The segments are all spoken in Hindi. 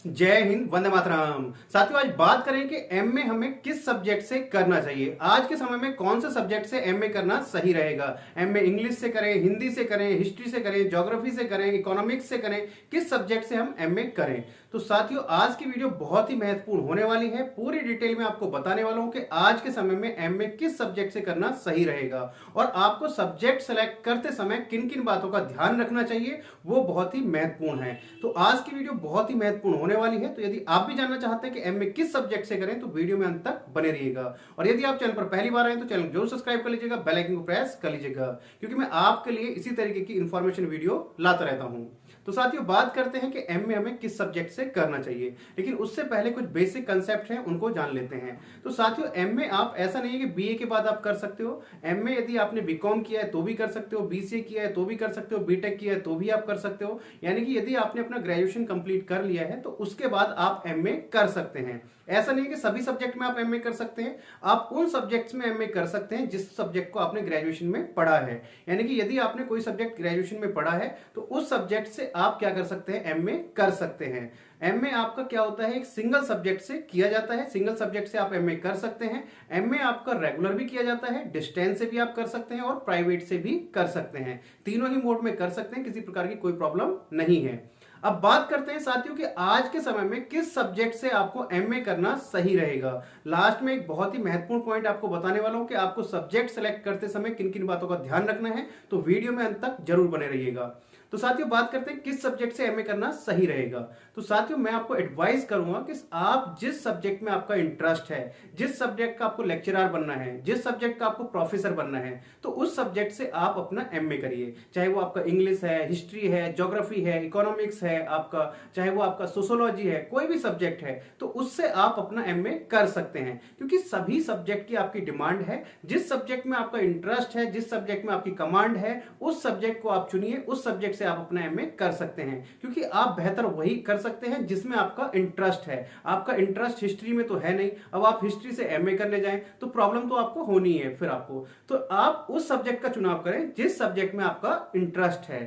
जय हिंद, वंदे मातरम। साथियों, आज बात करें कि एमए हमें किस सब्जेक्ट से करना चाहिए। आज के समय में कौन से सब्जेक्ट से एमए करना सही रहेगा। एमए इंग्लिश से करें, हिंदी से करें, हिस्ट्री से करें, ज्योग्राफी से करें, इकोनॉमिक्स से करें, किस सब्जेक्ट से हम एमए करें। तो साथियों, आज की वीडियो बहुत ही महत्वपूर्ण होने वाली है। पूरी डिटेल में आपको बताने वाला हूं कि आज के समय में एमए किस सब्जेक्ट से करना सही रहेगा और आपको सब्जेक्ट सेलेक्ट करते समय किन किन बातों का ध्यान रखना चाहिए, वो बहुत ही महत्वपूर्ण है। तो आज की वीडियो बहुत ही महत्वपूर्ण होने वाली है। तो यदि आप भी जानना चाहते हैं कि एमए किस सब्जेक्ट से करें तो वीडियो में अंत तक बने रहिएगा। और यदि आप चैनल पर पहली बार आए तो चैनल जरूर सब्सक्राइब कर लीजिएगा, बेल आइकन को प्रेस कर लीजिएगा, क्योंकि मैं आपके लिए इसी तरीके की इंफॉर्मेशन वीडियो लाता रहता हूं। तो साथियों, बात करते हैं कि एमए हमें किस सब्जेक्ट से करना चाहिए, लेकिन उससे पहले कुछ बेसिक कंसेप्ट हैं, उनको जान लेते हैं। तो साथियों, एमए आप ऐसा नहीं है कि बीए के बाद आप कर सकते हो। एमए यदि आपने बीकॉम किया है तो भी कर सकते हो, बीसीए किया है तो भी कर सकते हो, बीटेक किया है तो भी आप कर सकते हो। यानी कि यदि आपने अपना ग्रेजुएशन कंप्लीट कर लिया है तो उसके बाद आप एमए कर सकते हैं। ऐसा नहीं है कि सभी सब्जेक्ट में आप एमए कर सकते हैं। आप उन सब्जेक्ट्स में एमए कर सकते हैं जिस सब्जेक्ट को आपने ग्रेजुएशन में पढ़ा है। यानी कि यदि आपने कोई सब्जेक्ट ग्रेजुएशन में पढ़ा है तो उस सब्जेक्ट से आप क्या कर सकते हैं, एमए कर सकते हैं। एमए आपका क्या होता है, एक सिंगल सब्जेक्ट से किया जाता है। सिंगल सब्जेक्ट से आप एमए कर सकते हैं। एमए आपका रेगुलर भी किया जाता है, डिस्टेंस से भी आप कर सकते हैं और प्राइवेट से भी कर सकते हैं। तीनों ही मोड में कर सकते हैं, किसी प्रकार की कोई प्रॉब्लम नहीं है। अब बात करते हैं साथियों कि आज के समय में किस सब्जेक्ट से आपको एमए करना सही रहेगा। लास्ट में एक बहुत ही महत्वपूर्ण पॉइंट आपको बताने वाला हूं कि आपको सब्जेक्ट सेलेक्ट करते समय किन किन बातों का ध्यान रखना है। तो वीडियो में अंत तक जरूर बने रहिएगा। तो साथियों, बात करते हैं किस सब्जेक्ट से एमए करना सही रहेगा। तो साथियों, मैं आपको एडवाइस करूंगा कि आप जिस सब्जेक्ट में आपका इंटरेस्ट है, जिस सब्जेक्ट का आपको लेक्चरर बनना है, जिस सब्जेक्ट का आपको प्रोफेसर बनना है, तो उस सब्जेक्ट से आप अपना एमए करिए। चाहे वो आपका इंग्लिश है, हिस्ट्री है, ज्योग्राफी है, इकोनॉमिक्स है आपका, चाहे वो आपका सोशियोलॉजी है, कोई भी सब्जेक्ट है, तो उससे आप अपना एमए कर सकते हैं। क्योंकि सभी सब्जेक्ट की आपकी डिमांड है। जिस सब्जेक्ट में आपका इंटरेस्ट है, जिस सब्जेक्ट में आपकी कमांड है, उस सब्जेक्ट को आप चुनिए। उस सब्जेक्ट से आप अपना एमए कर सकते हैं, क्योंकि आप बेहतर वही कर सकते हैं जिसमें आपका इंटरेस्ट है। आपका इंटरेस्ट हिस्ट्री में तो है नहीं, अब आप हिस्ट्री से एमए करने जाएं तो प्रॉब्लम तो आपको होनी है। फिर आपको तो आप उस सब्जेक्ट का चुनाव करें जिस सब्जेक्ट में आपका इंटरेस्ट है।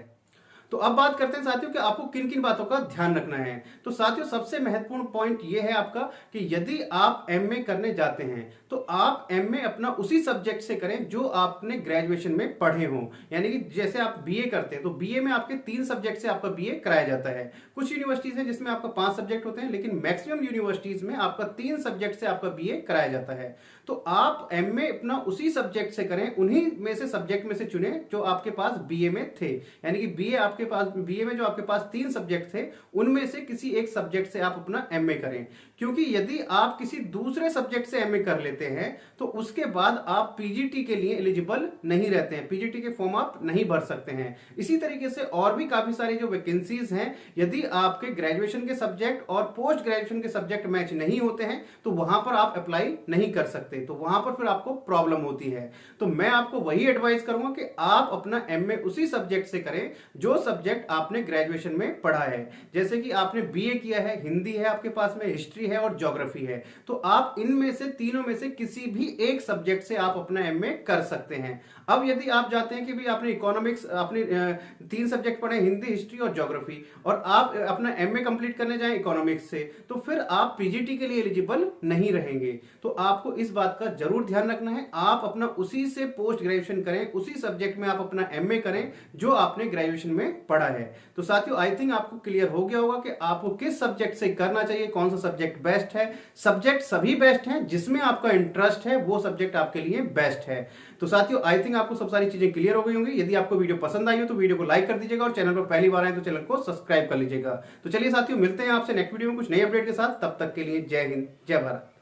तो अब बात करते हैं साथियों कि आपको किन किन बातों का ध्यान रखना है। तो साथियों, सबसे महत्वपूर्ण पॉइंट यह है आपका कि यदि आप एमए करने जाते हैं तो आप एमए अपना उसी सब्जेक्ट से करें जो आपने ग्रेजुएशन में पढ़े हों। यानी कि जैसे आप बीए करते हैं तो बीए में आपके 3 सब्जेक्ट से आपका बीए कराया जाता है। कुछ यूनिवर्सिटीज हैं जिसमें आपका 5 सब्जेक्ट होते हैं, लेकिन मैक्सिमम यूनिवर्सिटीज में आपका 3 सब्जेक्ट से आपका बीए कराया जाता है। तो आप एमए अपना उसी सब्जेक्ट से करें, उन्हीं में से सब्जेक्ट में से चुने जो आपके पास बीए में थे। यानी कि बीए में जो आपके पास 3 सब्जेक्ट थे, उनमें से किसी एक सब्जेक्ट से आप अपना एमए करें। क्योंकि यदि आप किसी दूसरे सब्जेक्ट से एमए कर लेते हैं तो उसके बाद आप पीजीटी के लिए एलिजिबल नहीं रहते हैं, पीजीटी के फॉर्म आप नहीं भर सकते हैं। इसी तरीके से और भी काफी सारी जो वैकेंसीज हैं, यदि आपके ग्रेजुएशन के सब्जेक्ट और पोस्ट ग्रेजुएशन के सब्जेक्ट मैच नहीं होते हैं तो वहां पर आप अप्लाई नहीं कर सकते, तो वहां पर फिर आपको प्रॉब्लम होती है। तो मैं आपको वही एडवाइस करूंगा कि आप अपना एमए उसी सब्जेक्ट से करें जो सब्जेक्ट आपने ग्रेजुएशन में पढ़ा है। जैसे कि आपने बीए किया है, हिंदी है आपके पास में, हिस्ट्री है और ज्योग्राफी है, तो आप इनमें से तीनों में से किसी भी एक सब्जेक्ट से आप अपना एमए कर सकते हैं। अब यदि आप जाते हैं कि भी आपने इकोनॉमिक्स, आपने 3 सब्जेक्ट पढ़े, हिंदी, हिस्ट्री और ज्योग्राफी, और आप अपना एमए कंप्लीट करने जाएं इकोनॉमिक्स से, तो फिर आप पीजीटी के लिए एलिजिबल नहीं रहेंगे। तो आपको इस बात का जरूर ध्यान रखना है, आप अपना उसी से पोस्ट ग्रेजुएशन करें, उसी सब्जेक्ट में आप अपना एमए करें जो आपने ग्रेजुएशन में पढ़ा है। तो साथियों, आई थिंक आपको क्लियर हो गया होगा कि आपको किस सब्जेक्ट से करना चाहिए, कौन सा सब्जेक्ट बेस्ट है। सब्जेक्ट सभी बेस्ट हैं, जिसमें आपका इंटरेस्ट है वो सब्जेक्ट आपके लिए बेस्ट है। तो साथियों, आई थिंक आपको सब सारी चीजें क्लियर हो गई होंगी। यदि आपको वीडियो पसंद आई हो तो वीडियो को लाइक कर दीजिएगा और चैनल पर पहली बार आए तो चैनल को सब्सक्राइब कर लीजिएगा। तो चलिए साथियों, मिलते हैं आपसे नेक्स्ट वीडियो में कुछ नई अपडेट के साथ। तब तक के लिए जय हिंद, जय भारत।